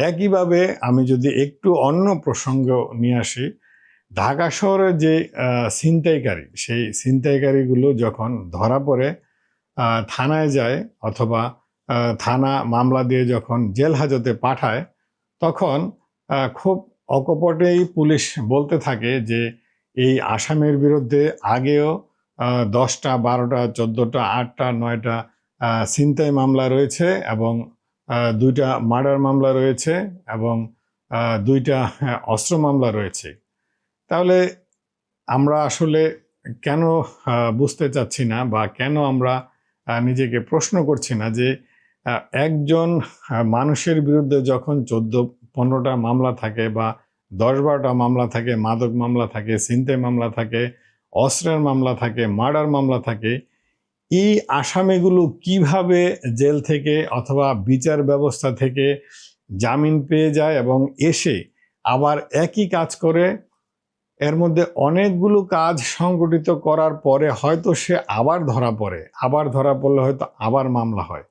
একইভাবে আমি যদি একটু অন্য প্রসঙ্গ নিয়ে আসি, ঢাকা শহরের যে ছিনতাইকারী, সেই ছিনতাইকারীগুলো যখন ধরা পড়ে থানায় যায় অথবা থানা মামলা দিয়ে যখন জেল হাজতে পাঠায়, তখন খুব অকপটেই পুলিশ বলতে থাকে যে এই আসামির বিরুদ্ধে আগেও 10টা 12টা 14টা 8টা 9টা ছিনতাই মামলা রয়েছে এবং 2টা মার্ডার মামলা রয়েছে এবং 2টা অস্ত্র মামলা রয়েছে। তাহলে আমরা আসলে কেন বুঝতে চাচ্ছি না বা কেন আমরা নিজেকে প্রশ্ন করছি না যে একজন মানুষের বিরুদ্ধে যখন 14-15টা মামলা থাকে বা 10-12টা মামলা থাকে, মাদক মামলা থাকে, ছিনতাই মামলা থাকে, অস্ত্রের মামলা থাকে, মার্ডার মামলা থাকে, এই আসামিগুলো কিভাবে জেল থেকে অথবা বিচার ব্যবস্থা থেকে জামিন পেয়ে যায় এবং এসে আবার একই কাজ করে, এর মধ্যে অনেকগুলো কাজ সংগঠিত করার পরে হয়তো সে আবার ধরা পড়ে, আবার ধরা পড়লে হয়তো আবার মামলা হয়।